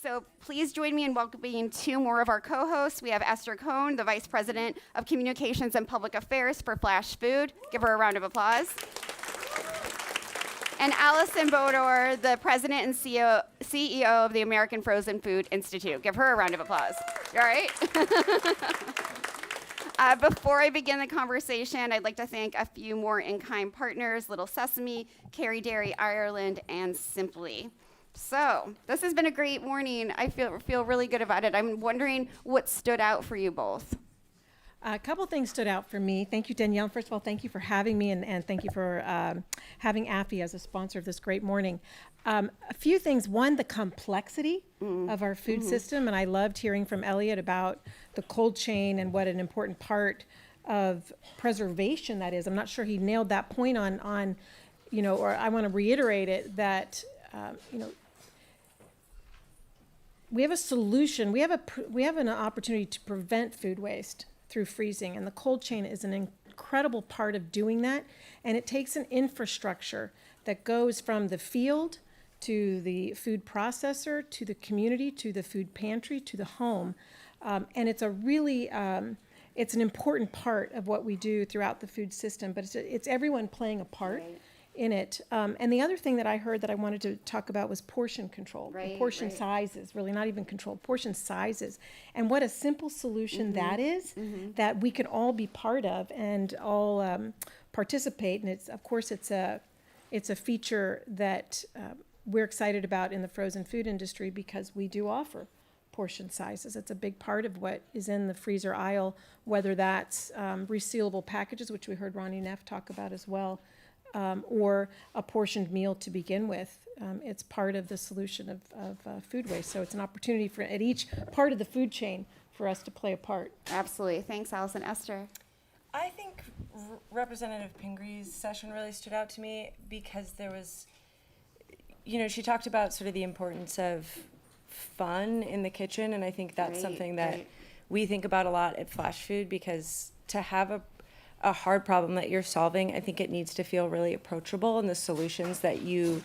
So please join me in welcoming two more of our co-hosts. We have Esther Cohn, the Vice President of Communications and Public Affairs for Flashfood. Give her a round of applause. And Alison Bodor, the President and CEO of the American Frozen Food Institute. Give her a round of applause. You all right? Before I begin the conversation, I'd like to thank a few more in-kind partners, Little Sesame, Kerry Dairy Ireland, and Simply. So this has been a great morning. I feel really good about it. I'm wondering what stood out for you both. A couple things stood out for me. Thank you, Danielle. First of all, thank you for having me, and thank you for having AFFI as a sponsor of this great morning. A few things. One, the complexity of our food system, and I loved hearing from Elliot about the cold chain and what an important part of preservation that is. I'm not sure he nailed that point on or I want to reiterate it, that, we have a solution. We have an opportunity to prevent food waste through freezing, and the cold chain is an incredible part of doing that. And it takes an infrastructure that goes from the field to the food processor, to the community, to the food pantry, to the home. And it's a really, it's an important part of what we do throughout the food system, but it's everyone playing a part in it. And the other thing that I heard that I wanted to talk about was portion control, portion sizes, really not even control, portion sizes. And what a simple solution that is, that we can all be part of and all participate. And it's, of course, it's a feature that we're excited about in the frozen food industry because we do offer portion sizes. It's a big part of what is in the freezer aisle, whether that's resealable packages, which we heard Ronnie Neff talk about as well, or a portioned meal to begin with. It's part of the solution of food waste. So it's an opportunity for at each part of the food chain for us to play a part. Absolutely. Thanks, Alison. Esther? I think Representative Pingree's session really stood out to me because there was, she talked about sort of the importance of fun in the kitchen, and I think that's something that we think about a lot at Flashfood, because to have a hard problem that you're solving, I think it needs to feel really approachable, and the solutions that you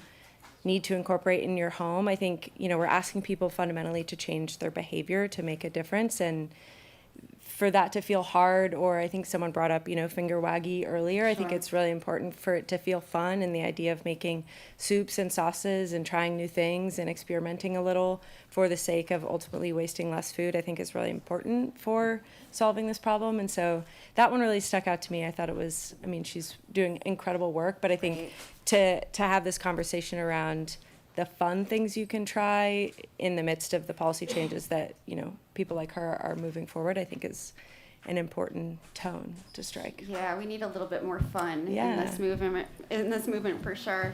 need to incorporate in your home. I think, we're asking people fundamentally to change their behavior to make a difference, and for that to feel hard, or I think someone brought up, finger waggy earlier. Sure. I think it's really important for it to feel fun, and the idea of making soups and sauces and trying new things and experimenting a little for the sake of ultimately wasting less food, I think is really important for solving this problem. And so that one really stuck out to me. I thought it was, she's doing incredible work, but I think to have this conversation around the fun things you can try in the midst of the policy changes that, people like her are moving forward, I think is an important tone to strike. Yeah, we need a little bit more fun in this movement for sure.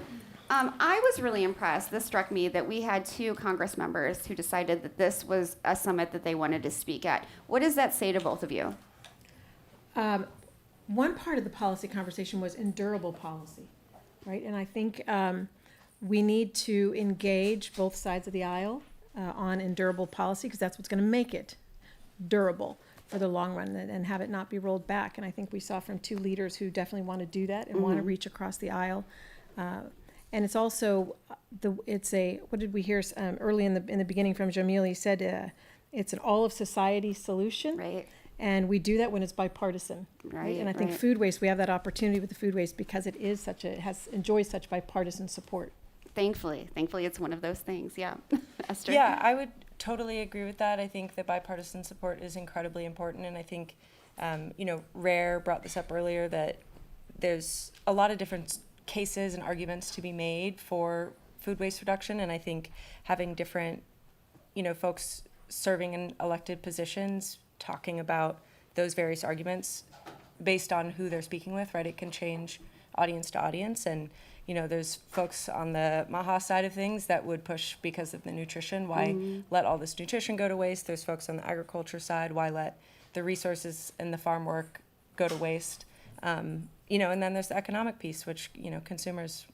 I was really impressed. This struck me that we had two Congress members who decided that this was a summit that they wanted to speak at. What does that say to both of you? One part of the policy conversation was endurable policy, right? And I think we need to engage both sides of the aisle on endurable policy, because that's what's going to make it durable for the long run and have it not be rolled back. And I think we saw from two leaders who definitely want to do that and want to reach across the aisle. And it's also, what did we hear early in the beginning from Jamil? He said it's an all of society solution. Right. And we do that when it's bipartisan. Right. And I think food waste, we have that opportunity with the food waste because it is enjoys such bipartisan support. Thankfully, it's one of those things. Yeah. Esther? Yeah, I would totally agree with that. I think that bipartisan support is incredibly important. And I think, Rare brought this up earlier, that there's a lot of different cases and arguments to be made for food waste reduction. And I think having different, folks serving in elected positions talking about those various arguments based on who they're speaking with, right? It can change audience to audience. And there's folks on the MAHA side of things that would push because of the nutrition. Why let all this nutrition go to waste? There's folks on the agriculture side. Why let the resources and the farm work go to waste? And then there's the economic piece, which, consumers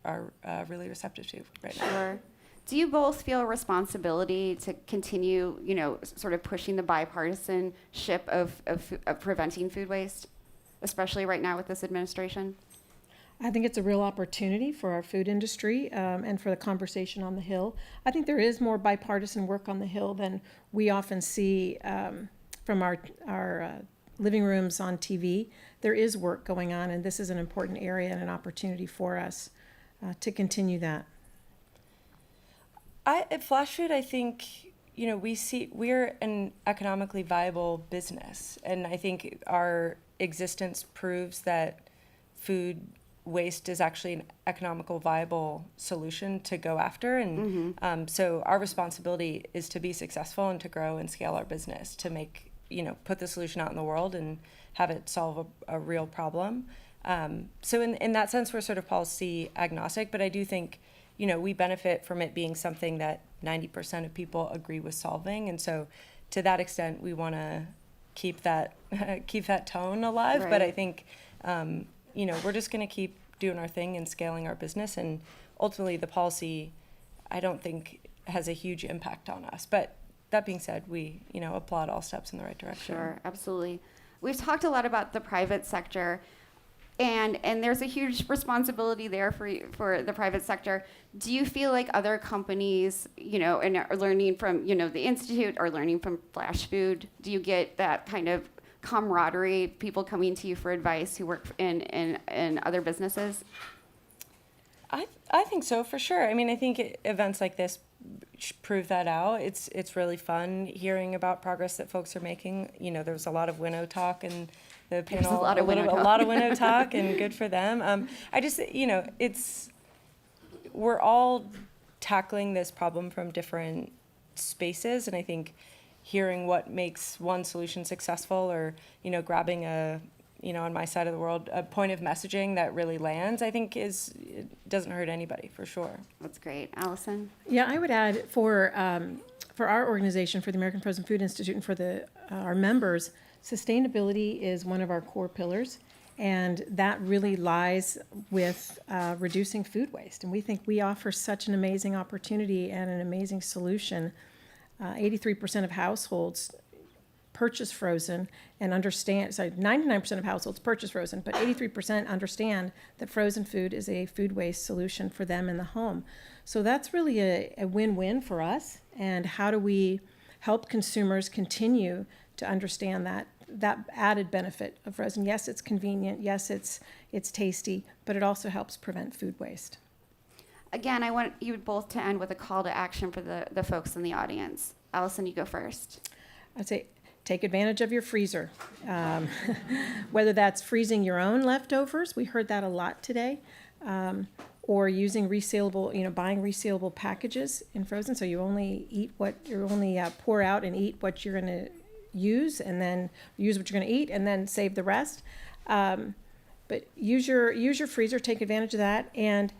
are really receptive to right now. Sure. Do you both feel a responsibility to continue, sort of pushing the bipartisanship of preventing food waste, especially right now with this administration? I think it's a real opportunity for our food industry and for the conversation on the Hill. I think there is more bipartisan work on the Hill than we often see from our living rooms on TV. There is work going on, and this is an important area and an opportunity for us to continue that. At Flashfood, I think, we're an economically viable business, and I think our existence proves that food waste is actually an economical viable solution to go after. And so our responsibility is to be successful and to grow and scale our business to make, put the solution out in the world and have it solve a real problem. So in that sense, we're sort of policy agnostic, but I do think, we benefit from it being something that 90% of people agree with solving. And so to that extent, we want to keep that tone alive. Right. But I think, we're just going to keep doing our thing and scaling our business. And ultimately, the policy, I don't think, has a huge impact on us. But that being said, we, applaud all steps in the right direction. Sure, absolutely. We've talked a lot about the private sector, and there's a huge responsibility there for the private sector. Do you feel like other companies, and are learning from, the Institute or learning from Flashfood, do you get that kind of camaraderie, people coming to you for advice who work in other businesses? I think so, for sure. I mean, I think events like this prove that out. It's really fun hearing about progress that folks are making. There was a lot of winnow talk and the panel. There's a lot of winnow talk, and good for them. I just, we're all tackling this problem from different spaces, and I think hearing what makes one solution successful, or grabbing on my side of the world, a point of messaging that really lands, I think it doesn't hurt anybody, for sure. That's great. Allison? Yeah, I would add for our organization, for the American Frozen Food Institute, and for our members, sustainability is one of our core pillars, and that really lies with reducing food waste. And we think we offer such an amazing opportunity and an amazing solution. 83% of households purchase frozen and understand, 99% of households purchase frozen, but 83% understand that frozen food is a food waste solution for them in the home. So that's really a win-win for us. And how do we help consumers continue to understand that added benefit of frozen? Yes, it's convenient. Yes, it's tasty, but it also helps prevent food waste. Again, I want you both to end with a call to action for the folks in the audience. Allison, you go first. I'd say take advantage of your freezer. Whether that's freezing your own leftovers, we heard that a lot today, or using resealable, buying resealable packages in frozen, so you only pour out and eat what you're going to use, and then use what you're going to eat, and then save the rest. But use your freezer, take advantage of that, and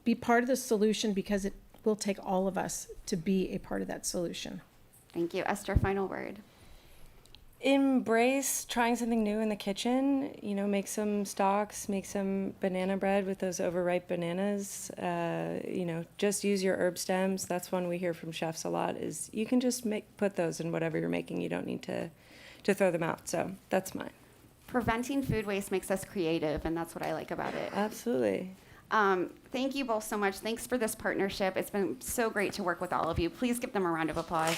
be part of the solution, because it will take all of us to be a part of that solution. Thank you. Esther, final word. Embrace trying something new in the kitchen. Make some stocks, make some banana bread with those overripe bananas. Just use your herb stems. That's one we hear from chefs a lot, is you can just put those in whatever you're making. You don't need to throw them out. So that's mine. Preventing food waste makes us creative, and that's what I like about it. Absolutely. Thank you both so much. Thanks for this partnership. It's been so great to work with all of you. Please give them a round of applause.